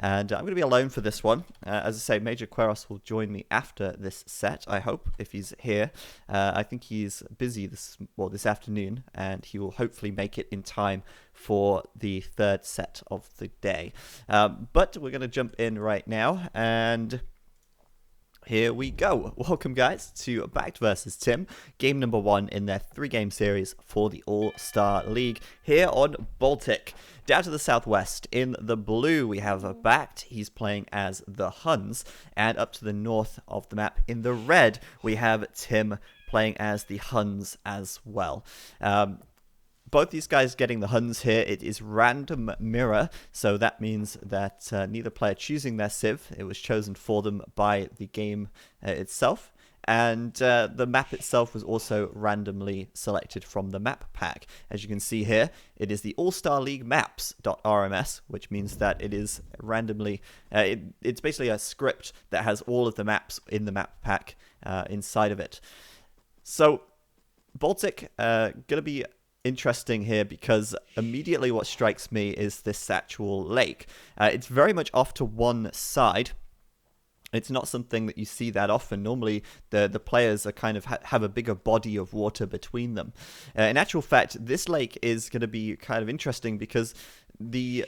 and I'm going to be alone for this one. As I say, Major Queros will join me after this set, I hope, if he's here. I think he's busy this afternoon, and he will hopefully make it in time for the third set of the day. But we're going to jump in right now, and here we go. Welcome, guys, to BacT versus Tim, game number 1 in their 3-game series for the All-Star League here on Baltic. Down to the southwest, in the blue, we have BacT. He's playing as the Huns. And up to the north of the map, in the red, we have Tim playing as the Huns as well. Both these guys getting the Huns here. It is random mirror, so that means that neither player choosing their civ. It was chosen for them by the game itself. And the map itself was also randomly selected from the map pack. As you can see here, it is the All-Star League maps.rms, which means that it is randomly... it's basically a script that has all of the maps in the map pack inside of it. So, Baltic, going to be interesting here because immediately what strikes me is this actual lake. It's very much off to one side. It's not something that you see that often. Normally, the players are kind of have a bigger body of water between them. In actual fact, this lake is going to be kind of interesting because the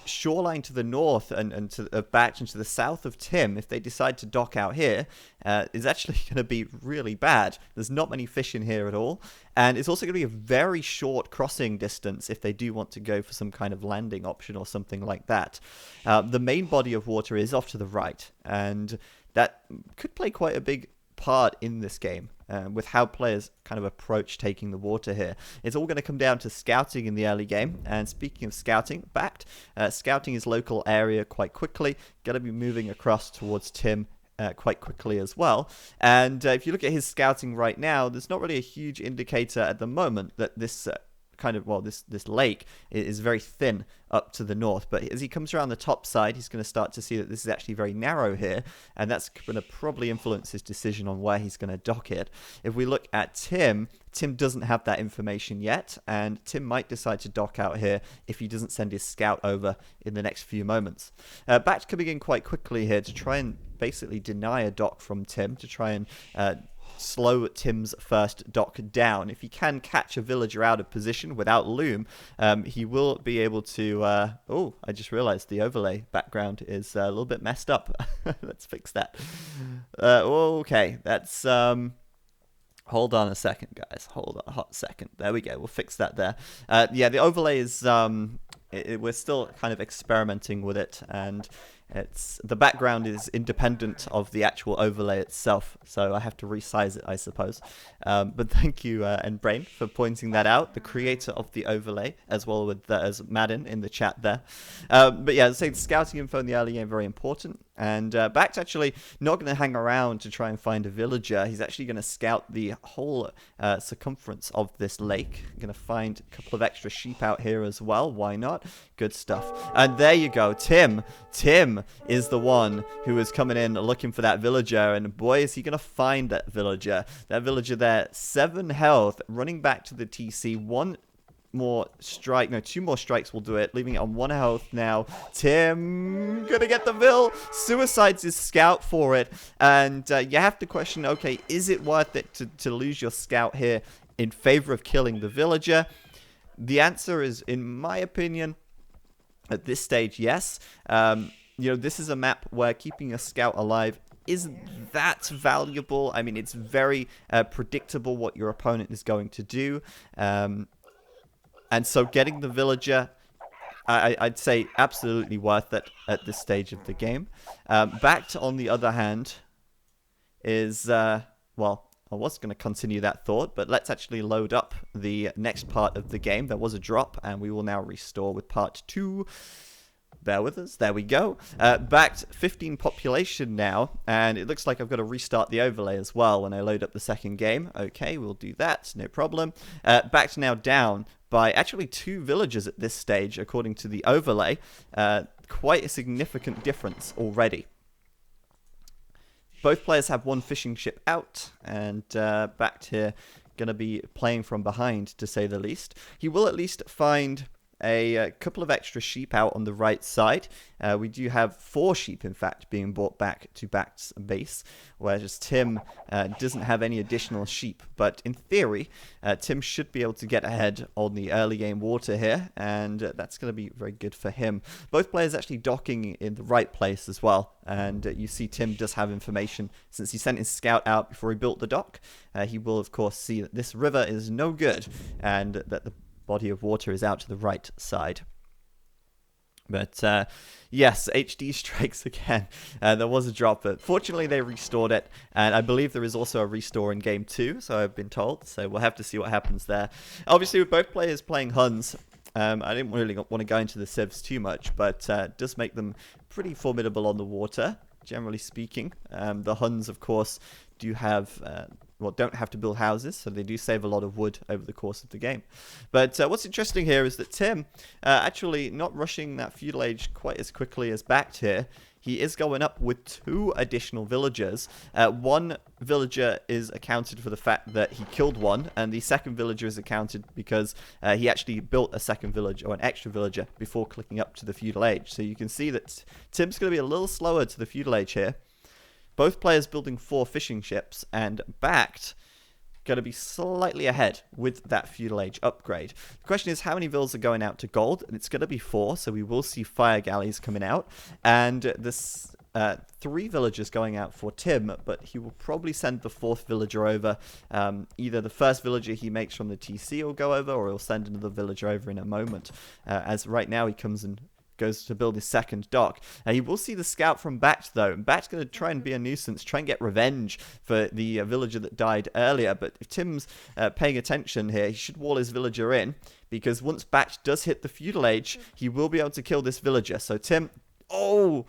shoreline to the north and to BacT and to the south of Tim, if they decide to dock out here, is actually going to be really bad. There's not many fish in here at all, and it's also going to be a very short crossing distance if they do want to go for some kind of landing option or something like that. The main body of water is off to the right, and that could play quite a big part in this game with how players kind of approach taking the water here. It's all going to come down to scouting in the early game. And speaking of scouting, BacT, scouting his local area quite quickly. Going to be moving across towards Tim quite quickly as well. And if you look at his scouting right now, there's not really a huge indicator at the moment that this this lake is very thin up to the north. But as he comes around the top side, he's going to start to see that this is actually very narrow here, and that's going to probably influence his decision on where he's going to dock it. If we look at Tim doesn't have that information yet, and Tim might decide to dock out here if he doesn't send his scout over in the next few moments. BacT coming in quite quickly here to try and basically deny a dock from Tim, to try and slow Tim's first dock down. If he can catch a villager out of position without loom, he will be able to... oh, I just realized the overlay background is a little bit messed up. Let's fix that. Okay, that's... hold on a second, guys. Hold on a hot second. There we go. We'll fix that there. Yeah, the overlay is... we're still kind of experimenting with it, and the background is independent of the actual overlay itself, so I have to resize it, I suppose. But thank you, Brain, for pointing that out, the creator of the overlay, as well as Madden in the chat there. But yeah, as I say, the scouting info in the early game very important. And BacT's actually not going to hang around to try and find a villager. He's actually going to scout the whole circumference of this lake. Going to find a couple of extra sheep out here as well. Why not? Good stuff. And there you go. Tim is the one who is coming in looking for that villager. And boy, is he going to find that villager. That villager there, 7 health, running back to the TC. Two more strikes will do it, leaving it on 1 health now. Tim gonna get the vill, suicides his scout for it, and you have to question, okay, is it worth it to lose your scout here in favor of killing the villager? The answer is, in my opinion, at this stage, yes. This is a map where keeping a scout alive isn't that valuable. I mean, it's very predictable what your opponent is going to do. And so getting the villager, I'd say absolutely worth it at this stage of the game. BacT, on the other hand, is, I was going to continue that thought, but let's actually load up the next part of the game. There was a drop, and we will now restore with part 2. Bear with us. There we go. BacT 15 population now, and it looks like I've got to restart the overlay as well when I load up the second game. Okay, we'll do that. No problem. BacT now down by actually 2 villagers at this stage, according to the overlay. Quite a significant difference already. Both players have 1 fishing ship out, and BacT here going to be playing from behind, to say the least. He will at least find a couple of extra sheep out on the right side. We do have 4 sheep, in fact, being brought back to BacT's base, whereas Tim doesn't have any additional sheep. But in theory, Tim should be able to get ahead on the early game water here, and that's going to be very good for him. Both players actually docking in the right place as well, and you see Tim does have information since he sent his scout out before he built the dock. He will, of course, see that this river is no good, and that the body of water is out to the right side. But yes, HD strikes again. There was a drop, but fortunately they restored it, and I believe there is also a restore in game 2, so I've been told. So we'll have to see what happens there. Obviously, with both players playing Huns, I didn't really want to go into the civs too much, but it does make them pretty formidable on the water, generally speaking. The Huns, of course, do have don't have to build houses, so they do save a lot of wood over the course of the game. But what's interesting here is that Tim actually not rushing that feudal age quite as quickly as BacT here. He is going up with 2 additional villagers. 1 villager is accounted for the fact that he killed one, and the second villager is accounted because he actually built a second village, or an extra villager, before clicking up to the feudal age. So you can see that Tim's going to be a little slower to the feudal age here. Both players building 4 fishing ships, and BacT going to be slightly ahead with that feudal age upgrade. The question is, how many villas are going out to gold? And it's going to be 4, so we will see fire galleys coming out. And this 3 villagers going out for Tim, but he will probably send the 4th villager over. Either the first villager he makes from the TC will go over, or he'll send another villager over in a moment. As right now he comes and goes to build his second dock. You will see the scout from BacT, though. And BacT's going to try and be a nuisance, try and get revenge for the villager that died earlier. But if Tim's paying attention here, he should wall his villager in, because once BacT does hit the feudal age, he will be able to kill this villager. So Tim, he's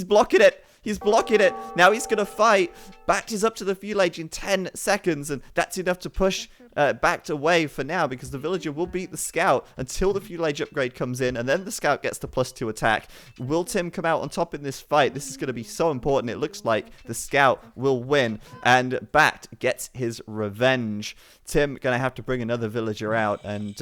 blocking it. He's blocking it. Now he's going to fight. BacT is up to the feudal age in 10 seconds, and that's enough to push BacT away for now, because the villager will beat the scout until the feudal age upgrade comes in, and then the scout gets the +2 attack. Will Tim come out on top in this fight? This is going to be so important. It looks like the scout will win, and BacT gets his revenge. Tim going to have to bring another villager out, and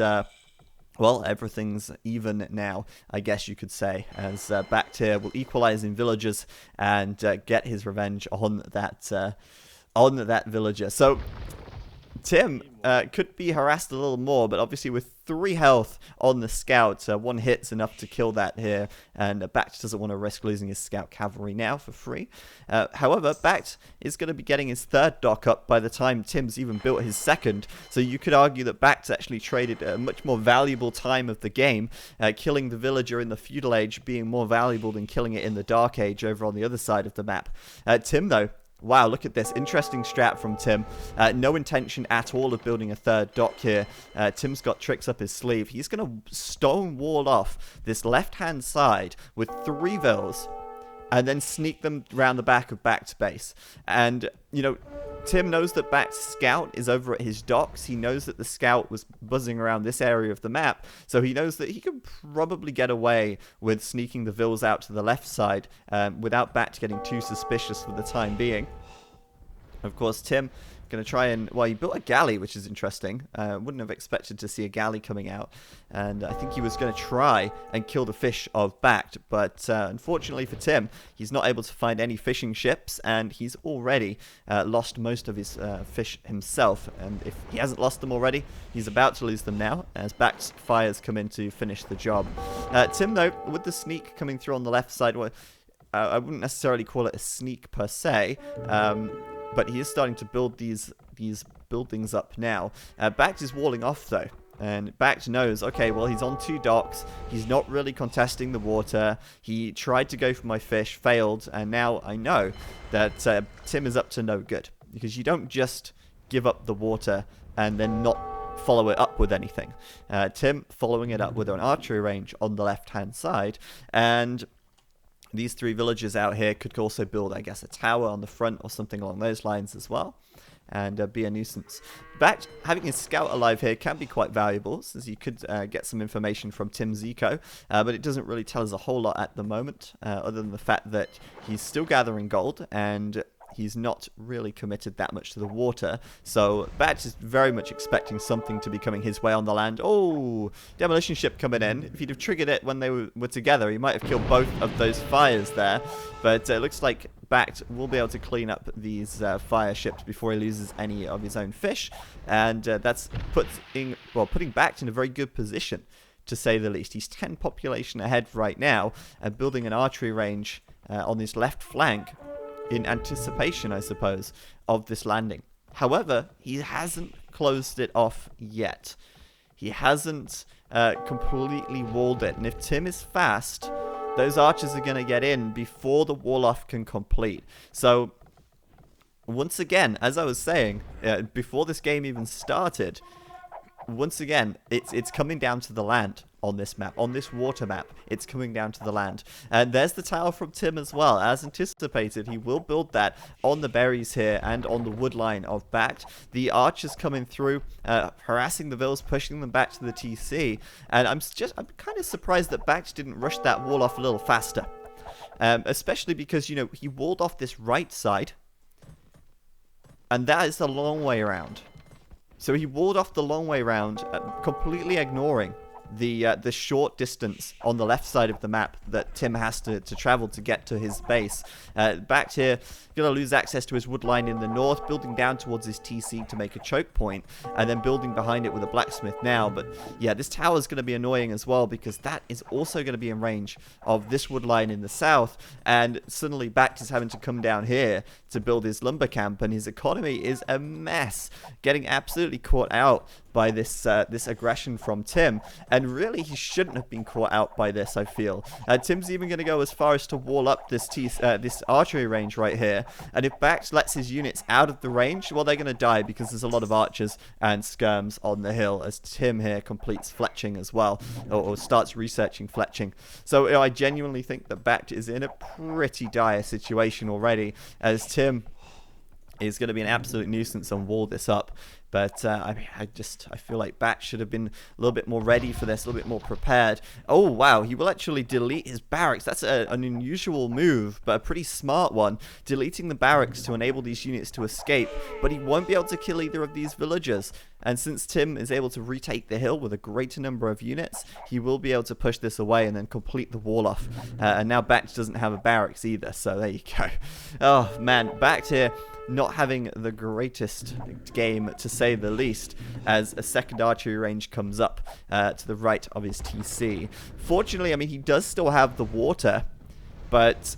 well, everything's even now, I guess you could say, as BacT here will equalize in villagers and get his revenge on that villager. So Tim could be harassed a little more, but obviously with 3 health on the scout, 1 hit's enough to kill that here, and BacT doesn't want to risk losing his scout cavalry now for free. However, BacT is going to be getting his 3rd dock up by the time Tim's even built his 2nd, so you could argue that BacT actually traded a much more valuable time of the game, killing the villager in the feudal age being more valuable than killing it in the dark age over on the other side of the map. Tim, though, wow, look at this. Interesting strat from Tim. No intention at all of building a 3rd dock here. Tim's got tricks up his sleeve. He's going to stone wall off this left-hand side with 3 vills, and then sneak them around the back of BacT's base. And, you know, Tim knows that BacT's scout is over at his docks. He knows that the scout was buzzing around this area of the map, so he knows that he can probably get away with sneaking the vills out to the left side without BacT getting too suspicious for the time being. Of course, Tim going to try and, well, he built a galley, which is interesting. Wouldn't have expected to see a galley coming out, and I think he was going to try and kill the fish of BacT, but unfortunately for Tim, he's not able to find any fishing ships, and he's already lost most of his fish himself, and if he hasn't lost them already, he's about to lose them now, as BacT's fires come in to finish the job. Tim, though, with the sneak coming through on the left side, well, I wouldn't necessarily call it a sneak per se, but he is starting to build these buildings up now. BacT is walling off, though. And BacT knows, okay, well, he's on 2 docks. He's not really contesting the water. He tried to go for my fish, failed. And now I know that Tim is up to no good. Because you don't just give up the water and then not follow it up with anything. Tim following it up with an archery range on the left-hand side. And these 3 villagers out here could also build, I guess, a tower on the front or something along those lines as well, and be a nuisance. BacT, having his scout alive here can be quite valuable, since you could get some information from Tim's eco, but it doesn't really tell us a whole lot at the moment, other than the fact that he's still gathering gold, and he's not really committed that much to the water. So BacT is very much expecting something to be coming his way on the land. Oh, demolition ship coming in. If he'd have triggered it when they were together, he might have killed both of those fires there. But it looks like BacT will be able to clean up these fire ships before he loses any of his own fish. And that's putting BacT in a very good position, to say the least. He's 10 population ahead right now, and building an archery range on his left flank in anticipation, I suppose, of this landing. However, he hasn't closed it off yet. He hasn't completely walled it. And if Tim is fast, those archers are going to get in before the wall-off can complete. So, once again, as I was saying, before this game even started, once again, it's coming down to the land on this map, on this water map. It's coming down to the land. And there's the tower from Tim as well. As anticipated, he will build that on the berries here and on the wood line of BacT. The archers coming through, harassing the vills, pushing them back to the TC. And I'm kind of surprised that BacT didn't rush that wall off a little faster. Especially because, you know, he walled off this right side. And that is the long way around. So he walled off the long way round, completely ignoring the short distance on the left side of the map that Tim has to travel to get to his base. BacT here, going to lose access to his wood line in the north, building down towards his TC to make a choke point, and then building behind it with a blacksmith now. But yeah, this tower is going to be annoying as well, because that is also going to be in range of this wood line in the south, and suddenly BacT is having to come down here to build his lumber camp, and his economy is a mess, getting absolutely caught out by this aggression from Tim. And really, he shouldn't have been caught out by this, I feel. Tim's even going to go as far as to wall up this archery range right here. And if BacT lets his units out of the range, well, they're going to die, because there's a lot of archers and skirms on the hill, as Tim here completes fletching as well, or starts researching fletching. So, you know, I genuinely think that BacT is in a pretty dire situation already, as Tim is going to be an absolute nuisance and wall this up. But I mean, I feel like BacT should have been a little bit more ready for this, a little bit more prepared. Oh, wow, he will actually delete his barracks. That's an unusual move, but a pretty smart one. Deleting the barracks to enable these units to escape, but he won't be able to kill either of these villagers. And since Tim is able to retake the hill with a greater number of units, he will be able to push this away and then complete the wall off. And now BacT doesn't have a barracks either, so there you go. Oh, man, BacT here not having the greatest game, to say the least, as a second archery range comes up to the right of his TC. Fortunately, I mean, he does still have the water, but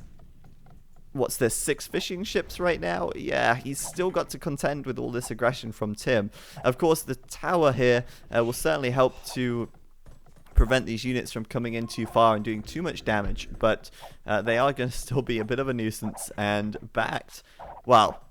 what's this, 6 fishing ships right now? Yeah, he's still got to contend with all this aggression from Tim. Of course, the tower here will certainly help to prevent these units from coming in too far and doing too much damage, but they are going to still be a bit of a nuisance. And BacT, well,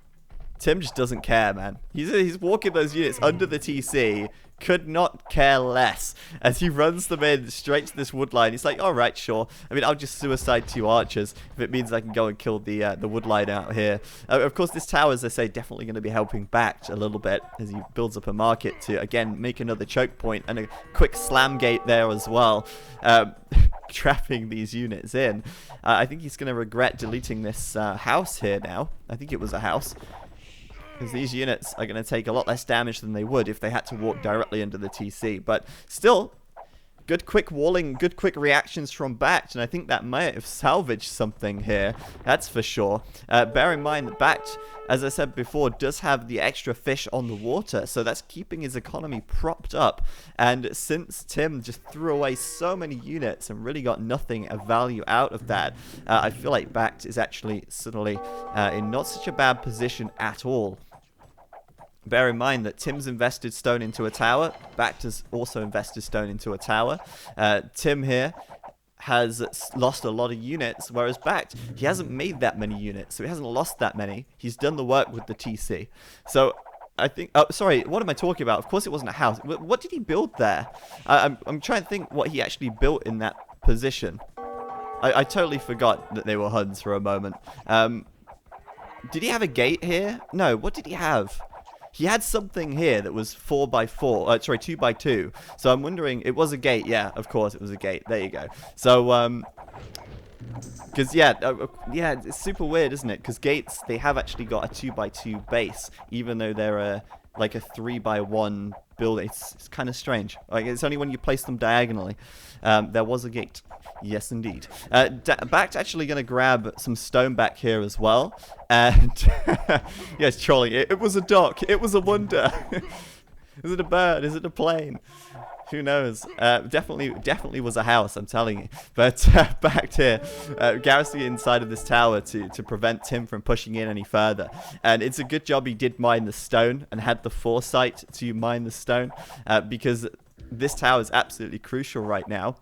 Tim just doesn't care, man. He's walking those units under the TC, could not care less, as he runs them in straight to this wood line. He's like, all right, sure. I mean, I'll just suicide 2 archers if it means I can go and kill the wood line out here. Of course, this tower, as I say, definitely going to be helping BacT a little bit as he builds up a market to, again, make another choke point, and a quick slam gate there as well, trapping these units in. I think he's going to regret deleting this house here now. I think it was a house, because these units are going to take a lot less damage than they would if they had to walk directly under the TC. But still, good quick walling, good quick reactions from BacT, and I think that might have salvaged something here, that's for sure. Bear in mind that BacT, as I said before, does have the extra fish on the water, so that's keeping his economy propped up. And since Tim just threw away so many units and really got nothing of value out of that, I feel like BacT is actually suddenly in not such a bad position at all. Bear in mind that Tim's invested stone into a tower. BacT has also invested stone into a tower. Tim here has lost a lot of units, whereas BacT, he hasn't made that many units, so he hasn't lost that many. He's done the work with the TC. So I think, oh, sorry, what am I talking about? Of course it wasn't a house. What did he build there? I'm trying to think what he actually built in that position. I totally forgot that they were Huns for a moment. Did he have a gate here? No, what did he have? He had something here that was 4x4, sorry, 2x2. So I'm wondering, it was a gate. Yeah, of course it was a gate. There you go. So, Because, yeah, it's super weird, isn't it? Because gates, they have actually got a 2x2 base, even though they're like a 3x1 build. It's kind of strange. Like, it's only when you place them diagonally. There was a gate. Yes, indeed. BacT actually going to grab some stone back here as well. And, yes, trolling. It was a dock. It was a wonder. Is it a bird? Is it a plane? Who knows? Definitely was a house, I'm telling you. But BacT here, garrisoning inside of this tower to prevent Tim from pushing in any further. And it's a good job he did mine the stone and had the foresight to mine the stone, because this tower is absolutely crucial right now.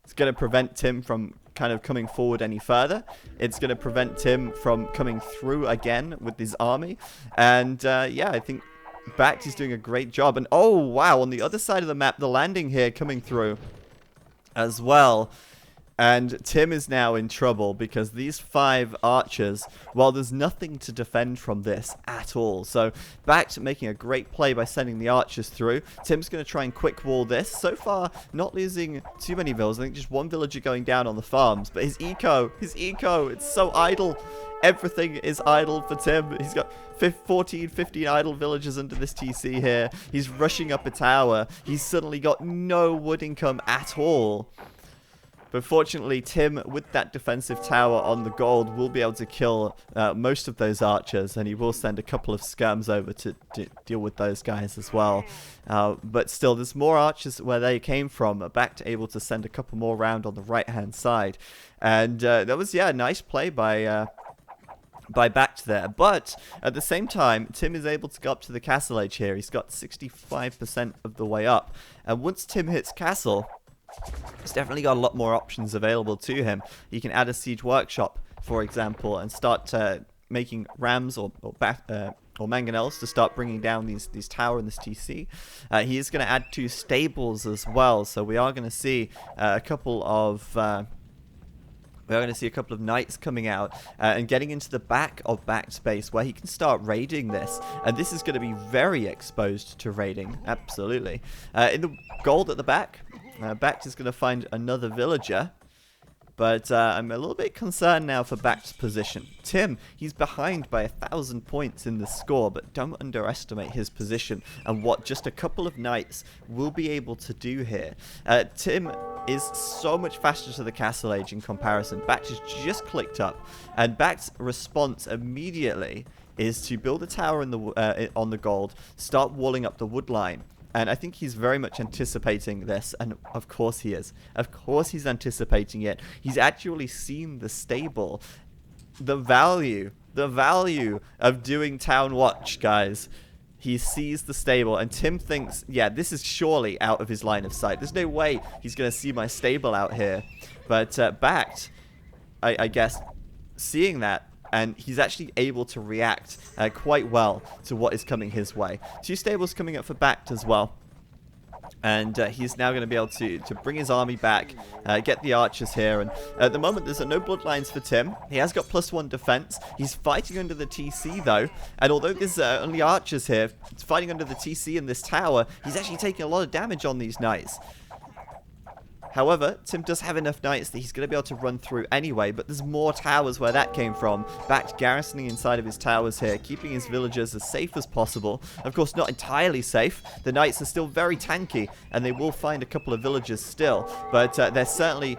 It's going to prevent Tim from kind of coming forward any further. It's going to prevent Tim from coming through again with his army. And yeah, I think BacT is doing a great job. And oh wow, on the other side of the map, the landing here coming through as well. And Tim is now in trouble because these 5 archers, well, there's nothing to defend from this at all. So BacT making a great play by sending the archers through. Tim's going to try and quick wall this. So far, not losing too many villas. I think just 1 villager going down on the farms. But his eco, it's so idle. Everything is idle for Tim. He's got 14, 15 idle villagers under this TC here. He's rushing up a tower. He's suddenly got no wood income at all. But fortunately, Tim, with that defensive tower on the gold, will be able to kill most of those archers. And he will send a couple of skirms over to deal with those guys as well. But still, there's more archers where they came from. BacT able to send a couple more round on the right-hand side. And that was, yeah, a nice play by BacT there. But at the same time, Tim is able to go up to the castle edge here. He's got 65% of the way up. And once Tim hits castle, he's definitely got a lot more options available to him. He can add a siege workshop, for example, and start making rams or mangonels to start bringing down these tower and this TC. He is going to add 2 stables as well, so we are going to see a couple of knights coming out and getting into the back of BacT's base where he can start raiding this. And this is going to be very exposed to raiding, absolutely. In the gold at the back, BacT is going to find another villager. But I'm a little bit concerned now for BacT's position. Tim, he's behind by 1,000 points in the score, but don't underestimate his position and what just a couple of knights will be able to do here. Tim is so much faster to the castle age in comparison. BacT has just clicked up, and BacT's response immediately is to build a tower in the on the gold, start walling up the wood line. And I think he's very much anticipating this, and of course he is. Of course he's anticipating it. He's actually seen the stable. The value of doing town watch, guys. He sees the stable, and Tim thinks, yeah, this is surely out of his line of sight. There's no way he's going to see my stable out here. But BacT, I guess, seeing that, and he's actually able to react quite well to what is coming his way. 2 stables coming up for BacT as well. And he's now going to be able to bring his army back, get the archers here. And at the moment, there's no bloodlines for Tim. He has got +1 defense. He's fighting under the TC, though. And although there's only archers here, fighting under the TC in this tower, he's actually taking a lot of damage on these knights. However, Tim does have enough knights that he's going to be able to run through anyway, but there's more towers where that came from. BacT garrisoning inside of his towers here, keeping his villagers as safe as possible. Of course, not entirely safe. The knights are still very tanky, and they will find a couple of villagers still, but they're certainly...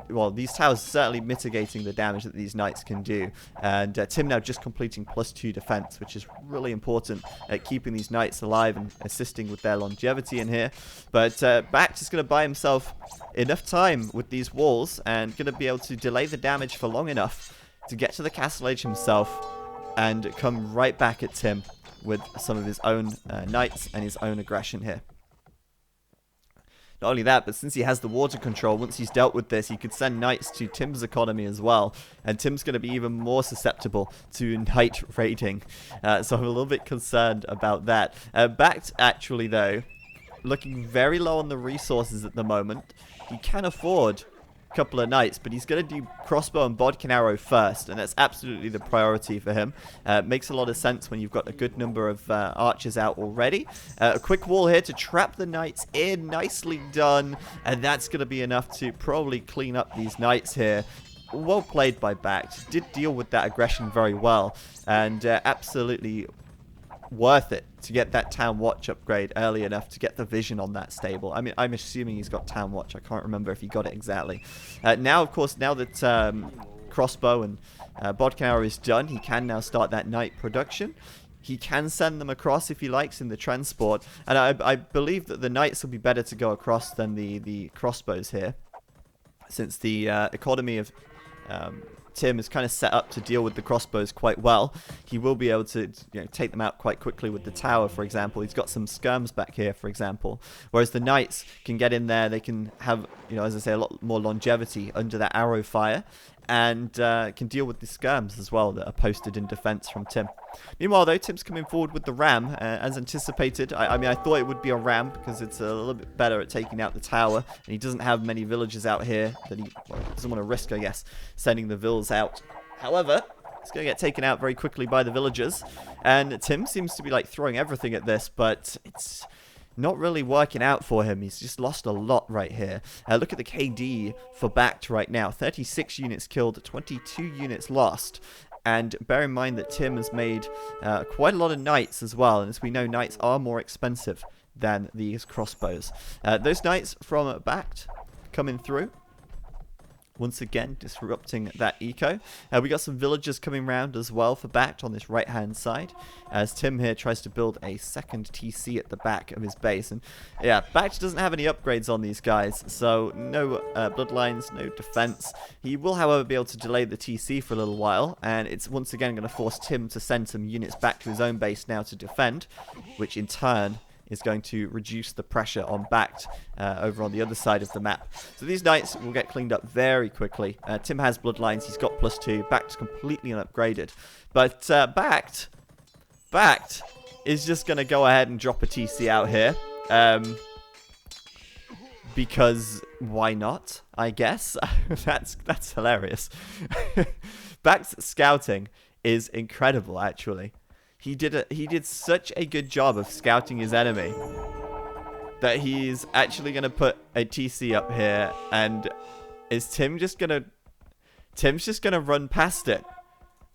well, these towers are certainly mitigating the damage that these knights can do. And Tim now just completing +2 defense, which is really important at keeping these knights alive and assisting with their longevity in here. But BacT is going to buy himself enough time with these walls and going to be able to delay the damage for long enough to get to the castle age himself and come right back at Tim with some of his own knights and his own aggression here. Not only that, but since he has the water control, once he's dealt with this, he could send knights to Tim's economy as well. And Tim's going to be even more susceptible to knight raiding. So I'm a little bit concerned about that. BacT, actually, though, looking very low on the resources at the moment. He can afford a couple of knights, but he's going to do crossbow and bodkin arrow first, and that's absolutely the priority for him. Makes a lot of sense when you've got a good number of archers out already. A quick wall here to trap the knights in, nicely done, and that's going to be enough to probably clean up these knights here. well played by BacT. Did deal with that aggression very well, and absolutely worth it to get that Town Watch upgrade early enough to get the vision on that stable. I mean, I'm assuming he's got Town Watch. I can't remember if he got it exactly. Now, of course, now that crossbow and bodkin arrow is done, he can now start that knight production. He can send them across if he likes in the transport, and I believe that the knights will be better to go across than the crossbows here, since the economy of Tim is kind of set up to deal with the crossbows quite well. He will be able to take them out quite quickly with the tower, for example. He's got some skirms back here, for example. Whereas the knights can get in there. They can have, as I say, a lot more longevity under that arrow fire. And can deal with the skirms as well that are posted in defense from Tim. Meanwhile, though, Tim's coming forward with the ram, as anticipated. I mean, I thought it would be a ram because it's a little bit better at taking out the tower. And he doesn't have many villagers out here that he doesn't want to risk, I guess, sending the vills out. However, it's going to get taken out very quickly by the villagers. And Tim seems to be, throwing everything at this, but it's not really working out for him. He's just lost a lot right here. Look at the KD for BacT right now. 36 units killed, 22 units lost. And bear in mind that Tim has made quite a lot of knights as well. And as we know, knights are more expensive than these crossbows. Those knights from BacT coming through. Once again, disrupting that eco. We got some villagers coming round as well for BacT on this right-hand side, as Tim here tries to build a second TC at the back of his base. And yeah, BacT doesn't have any upgrades on these guys, so no bloodlines, no defense. He will, however, be able to delay the TC for a little while, and it's once again going to force Tim to send some units back to his own base now to defend, which in turn is going to reduce the pressure on BacT over on the other side of the map. So these knights will get cleaned up very quickly. Tim has bloodlines, he's got +2. BacT's completely unupgraded. But BacT is just going to go ahead and drop a TC out here. Because why not, I guess? That's hilarious. BacT's scouting is incredible, actually. He did such a good job of scouting his enemy that he's actually going to put a TC up here, and is Tim's just going to run past it.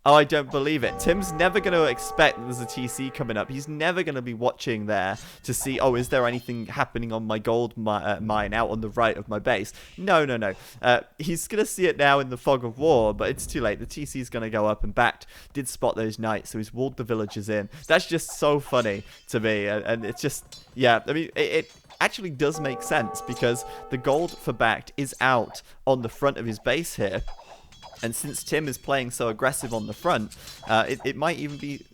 Oh, I don't believe it. Tim's never going to expect that there's a TC coming up. He's never going to be watching there to see, oh, is there anything happening on my gold mine out on the right of my base? No. He's going to see it now in the fog of war, but it's too late. The TC's going to go up, and BacT did spot those knights, so he's walled the villagers in. That's just so funny to me, and it's just, yeah, I mean, it actually does make sense, because the gold for BacT is out on the front of his base here. And since Tim is playing so aggressive on the front, it might even be,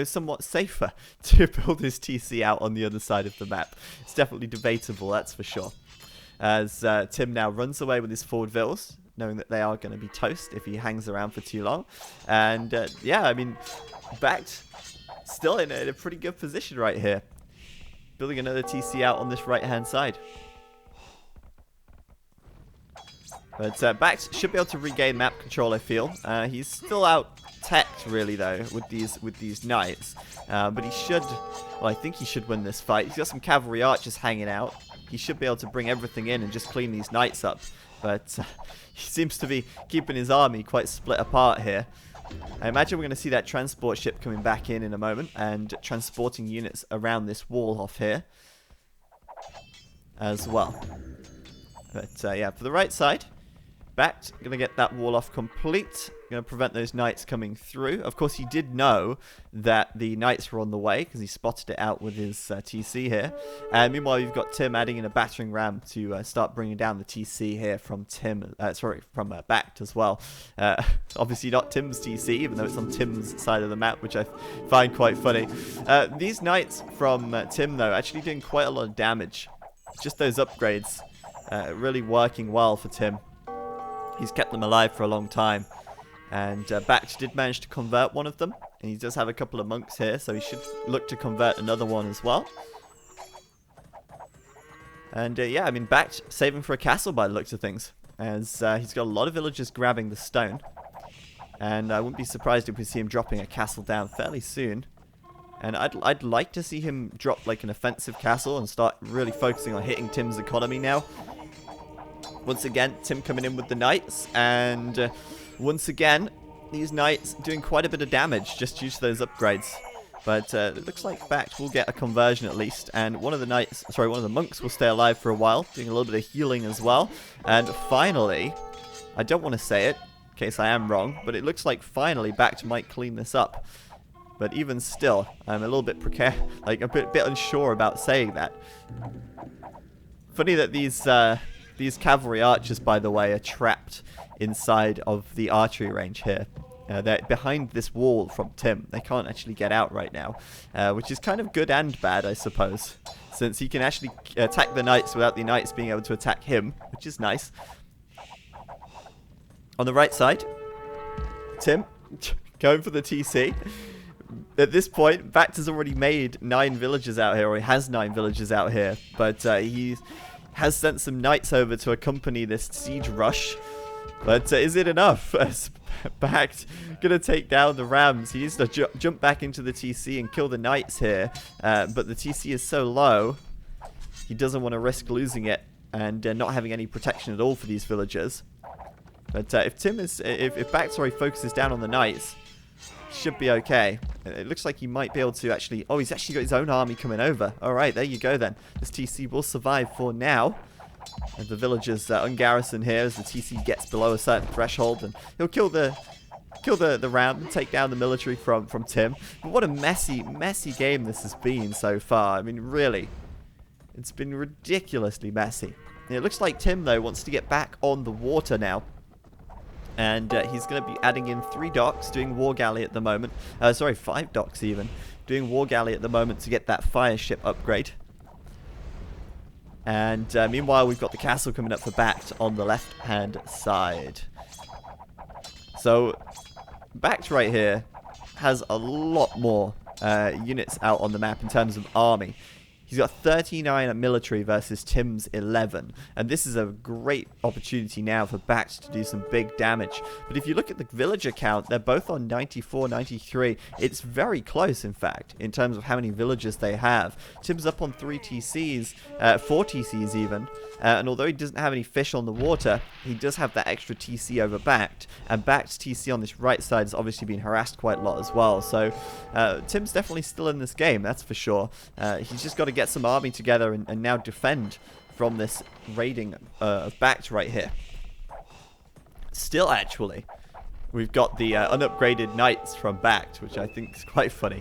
somewhat safer to build his TC out on the other side of the map. It's definitely debatable, that's for sure. As Tim now runs away with his forward vills, knowing that they are going to be toast if he hangs around for too long. And yeah, I mean, BacT still in a pretty good position right here. Building another TC out on this right-hand side. But BacT should be able to regain map control, I feel. He's still out teched, really, though, with these knights. But he should, well, I think he should win this fight. He's got some cavalry archers hanging out. He should be able to bring everything in and just clean these knights up. But he seems to be keeping his army quite split apart here. I imagine we're going to see that transport ship coming back in a moment and transporting units around this wall off here as well. But yeah, for the right side, BacT going to get that wall off complete. Going to prevent those knights coming through. Of course, he did know that the knights were on the way because he spotted it out with his TC here. And meanwhile, you've got Tim adding in a battering ram to start bringing down the TC here from from BacT as well. Obviously not Tim's TC, even though it's on Tim's side of the map, which I find quite funny. These knights from Tim, though, actually doing quite a lot of damage. Just those upgrades really working well for Tim. He's kept them alive for a long time. And BacT did manage to convert one of them. And he does have a couple of monks here, so he should look to convert another one as well. And yeah, I mean, BacT saving for a castle by the looks of things. As he's got a lot of villagers grabbing the stone. And I wouldn't be surprised if we see him dropping a castle down fairly soon. And I'd like to see him drop like an offensive castle and start really focusing on hitting Tim's economy now. Once again, Tim coming in with the knights, and once again, these knights doing quite a bit of damage just due to those upgrades. But it looks like BacT will get a conversion at least, and one of the monks will stay alive for a while, doing a little bit of healing as well. And finally, I don't want to say it, in case I am wrong, but it looks like finally BacT might clean this up. But even still, I'm a little bit a bit unsure about saying that. Funny that these cavalry archers, by the way, are trapped inside of the archery range here. They're behind this wall from Tim. They can't actually get out right now, which is kind of good and bad, I suppose, since he can actually attack the knights without the knights being able to attack him, which is nice. On the right side, Tim going for the TC. At this point, BacT has already made 9 villagers out here, or he has 9 villagers out here, but he has sent some knights over to accompany this siege rush. But is it enough? BacT gonna take down the rams. He needs to jump back into the TC and kill the knights here, but the TC is so low, he doesn't want to risk losing it and not having any protection at all for these villagers. But if BacT focuses down on the knights, should be okay. It looks like he might be able to actually... Oh, he's actually got his own army coming over. Alright, there you go then. This TC will survive for now. And the villagers ungarrison here as the TC gets below a certain threshold. And he'll kill the ram and take down the military from Tim. But what a messy game this has been so far. I mean, really. It's been ridiculously messy. And it looks like Tim, though, wants to get back on the water now. And he's going to be adding in 3 docks, doing War Galley at the moment. 5 docks even. Doing War Galley at the moment to get that fire ship upgrade. And meanwhile, we've got the castle coming up for BacT on the left-hand side. So, BacT right here has a lot more units out on the map in terms of army. He's got 39 at military versus Tim's 11. And this is a great opportunity now for BacT to do some big damage. But if you look at the villager count, they're both on 94, 93. It's very close, in fact, in terms of how many villagers they have. Tim's up on 3 TCs, 4 TCs even. And although he doesn't have any fish on the water, he does have that extra TC over BacT. And BacT's TC on this right side has obviously been harassed quite a lot as well. So Tim's definitely still in this game, that's for sure. He's just got to get some army together and now defend from this raiding of BacT right here. Still, actually, we've got the unupgraded knights from BacT, which I think is quite funny,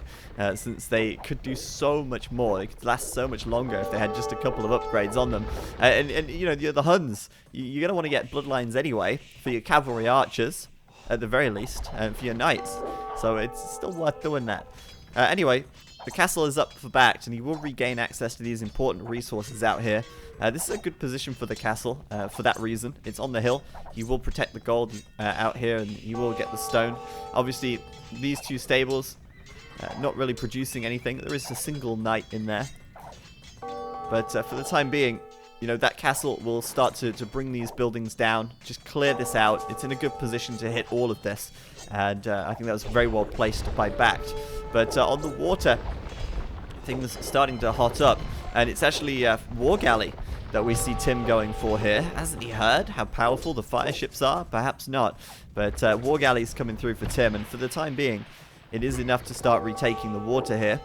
since they could do so much more. They could last so much longer if they had just a couple of upgrades on them. And you know, the Huns, you're going to want to get bloodlines anyway for your cavalry archers, at the very least, and for your knights. So it's still worth doing that. Anyway, the castle is up for BacT, and he will regain access to these important resources out here. This is a good position for the castle, for that reason. It's on the hill. He will protect the gold out here, and he will get the stone. Obviously, these 2 stables, not really producing anything. There is a single knight in there. But for the time being, you know, that castle will start to bring these buildings down. Just clear this out. It's in a good position to hit all of this. And I think that was very well placed by BacT. But on the water, things starting to hot up. And it's actually War Galley that we see Tim going for here. Hasn't he heard how powerful the fire ships are? Perhaps not. But War Galley's coming through for Tim. And for the time being, it is enough to start retaking the water here.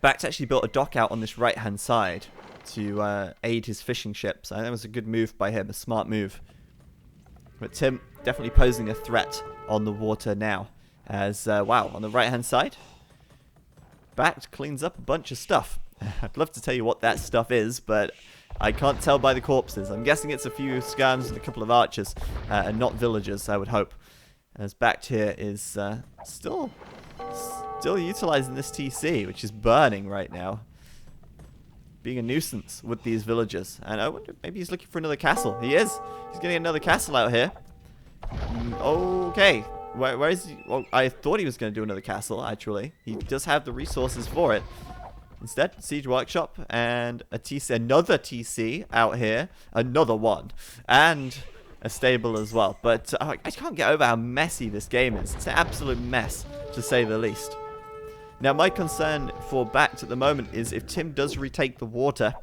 BacT actually built a dock out on this right-hand side to aid his fishing ships. I think that was a good move by him, a smart move. But Tim definitely posing a threat on the water now. As, wow, on the right-hand side, BacT cleans up a bunch of stuff. I'd love to tell you what that stuff is, but I can't tell by the corpses. I'm guessing it's a few skirms and a couple of archers, and not villagers, I would hope. As BacT here is still utilizing this TC, which is burning right now. Being a nuisance with these villagers. And I wonder, maybe he's looking for another castle. He is. He's getting another castle out here. Okay. Where is he? Well, I thought he was going to do another castle, actually. He does have the resources for it. Instead, Siege Workshop and a TC, another TC out here. Another one. And a stable as well. But I can't get over how messy this game is. It's an absolute mess, to say the least. Now, my concern for BacT at the moment is if Tim does retake the water,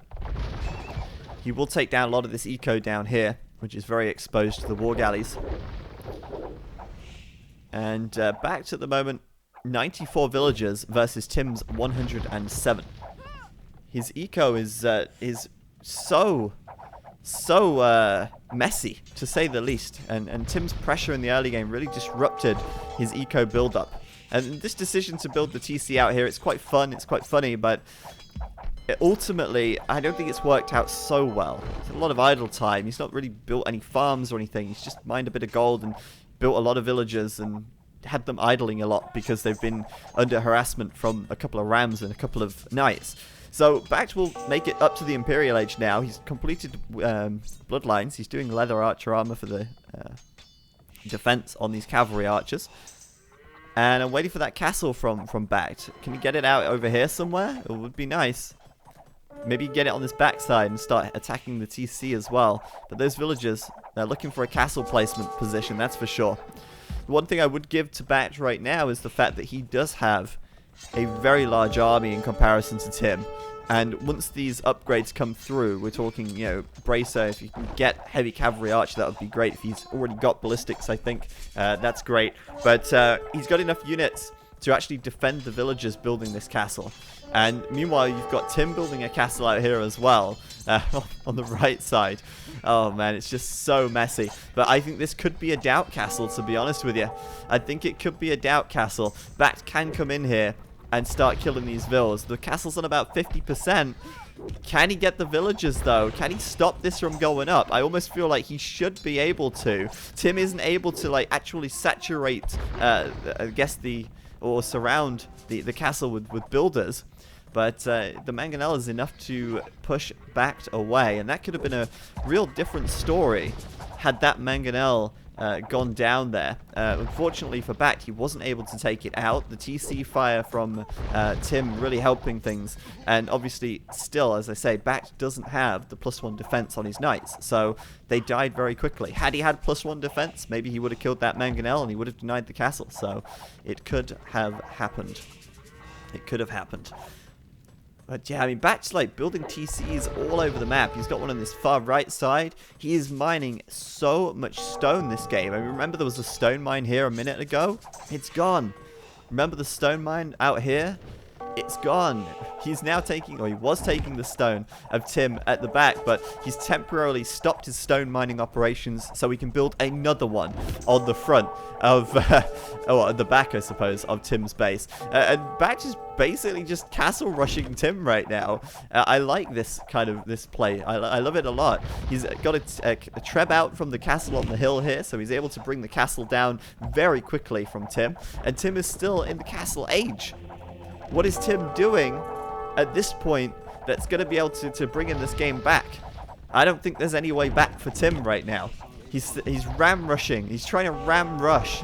He will take down a lot of this eco down here, which is very exposed to the war galleys. And BacT at the moment, 94 villagers versus Tim's 107. His eco is so messy, to say the least. And Tim's pressure in the early game really disrupted his eco build-up. And this decision to build the TC out here, it's quite fun, it's quite funny, but ultimately, I don't think it's worked out so well. It's a lot of idle time. He's not really built any farms or anything. He's just mined a bit of gold and built a lot of villagers and had them idling a lot because they've been under harassment from a couple of rams and a couple of knights. So BacT will make it up to the Imperial Age now. He's completed Bloodlines. He's doing leather archer armor for the defense on these cavalry archers. And I'm waiting for that castle from BacT. Can you get it out over here somewhere? It would be nice. Maybe get it on this backside and start attacking the TC as well. But those villagers, they're looking for a castle placement position, that's for sure. One thing I would give to BacT right now is the fact that he does have a very large army in comparison to Tim. And once these upgrades come through, we're talking, you know, Bracer, if you can get heavy cavalry archer, that would be great. If he's already got ballistics, I think, that's great. But he's got enough units to actually defend the villagers building this castle. And meanwhile, you've got Tim building a castle out here as well, on the right side. Oh man, it's just so messy. But I think this could be a DauT castle, to be honest with you. I think it could be a DauT castle. BacT can come in here and start killing these villas. The castle's on about 50%. Can he get the villagers, though? Can he stop this from going up? I almost feel like he should be able to. Tim isn't able to, like, actually saturate, I guess, or surround the castle with builders. But the Mangonel is enough to push BacT away. And that could have been a real different story had that Mangonel gone down there. Unfortunately for BacT, he wasn't able to take it out. The TC fire from Tim really helping things. And obviously, still, as I say, BacT doesn't have the +1 defense on his knights. So they died very quickly. Had he had +1 defense, maybe he would have killed that Mangonel and he would have denied the castle. So it could have happened. It could have happened. But yeah, I mean, BacT's like building TCs all over the map. He's got one on this far right side. He is mining so much stone this game. I mean, remember there was a stone mine here a minute ago? It's gone. Remember the stone mine out here? It's gone. He's now taking, or he was taking the stone of Tim at the back, but he's temporarily stopped his stone mining operations so he can build another one on the front of, or at the back, I suppose, of Tim's base. And BacT is basically just castle rushing Tim right now. I like this kind of play. I love it a lot. He's got a treb out from the castle on the hill here, so he's able to bring the castle down very quickly from Tim. And Tim is still in the castle age. What is Tim doing at this point that's going to be able to bring in this game back? I don't think there's any way back for Tim right now. He's ram rushing. He's trying to ram rush.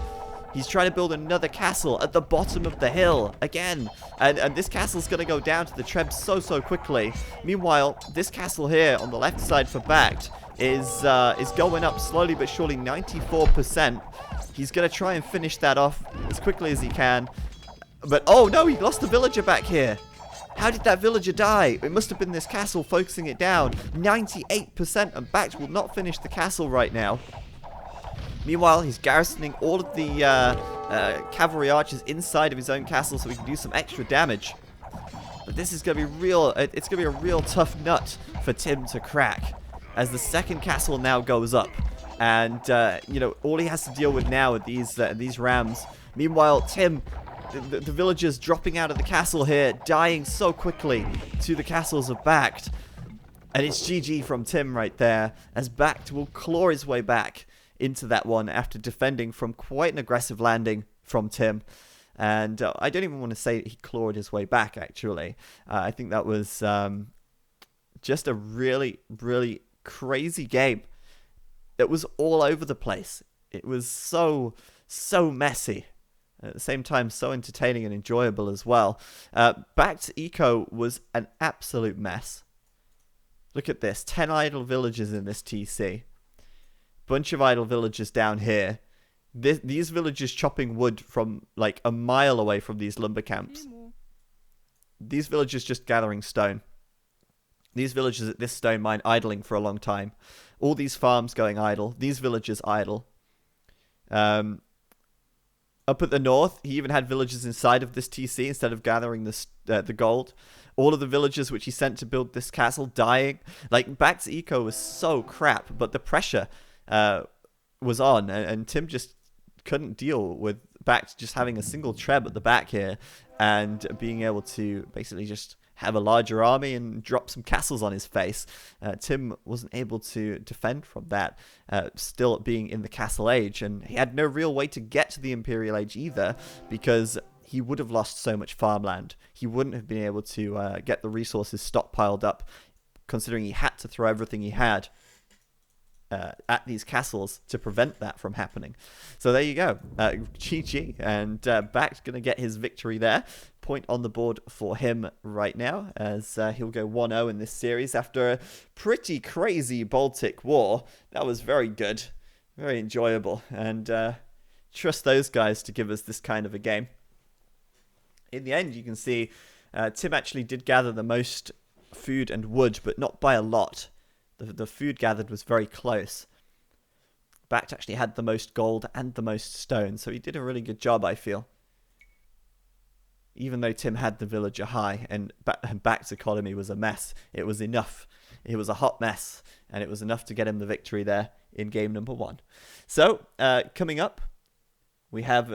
He's trying to build another castle at the bottom of the hill again. And this castle's going to go down to the Treb so quickly. Meanwhile, this castle here on the left side for BacT is going up slowly but surely, 94%. He's going to try and finish that off as quickly as he can. But, oh no, he lost the villager back here. How did that villager die? It must have been this castle focusing it down. 98%, and BacT will not finish the castle right now. Meanwhile, he's garrisoning all of the cavalry archers inside of his own castle so he can do some extra damage. But this is going to be real. It's going to be a real tough nut for Tim to crack as the second castle now goes up. And, you know, all he has to deal with now are these rams. Meanwhile, Tim... The villagers dropping out of the castle here, dying so quickly to the castles of BacT. And it's GG from Tim right there, as BacT will claw his way back into that one after defending from quite an aggressive landing from Tim. And I don't even want to say he clawed his way back, actually. I think that was just a really, really crazy game. It was all over the place. It was so messy. At the same time, so entertaining and enjoyable as well. BacT's eco was an absolute mess. Look at this. 10 idle villagers in this TC. Bunch of idle villagers down here. These villagers chopping wood from like a mile away from these lumber camps. These villagers just gathering stone. These villagers at this stone mine idling for a long time. All these farms going idle. These villagers idle. Up at the north, he even had villagers inside of this TC instead of gathering the gold. All of the villagers which he sent to build this castle dying. Like, BacT's eco was so crap, but the pressure was on, and Tim just couldn't deal with BacT just having a single treb at the back here and being able to basically just have a larger army and drop some castles on his face. Tim wasn't able to defend from that, still being in the Castle Age, and he had no real way to get to the Imperial Age either, because he would have lost so much farmland. He wouldn't have been able to get the resources stockpiled up, considering he had to throw everything he had at these castles to prevent that from happening. So there you go. GG. And BacT's going to get his victory there. Point on the board for him right now, as he'll go 1-0 in this series after a pretty crazy Baltic war. That was very good. Very enjoyable. And trust those guys to give us this kind of a game. In the end, you can see Tim actually did gather the most food and wood, but not by a lot. The food gathered was very close. BacT actually had the most gold and the most stone, so he did a really good job, I feel. Even though Tim had the villager high, and BacT's economy was a mess, it was enough. It was a hot mess, and it was enough to get him the victory there in game number 1. So, coming up, we have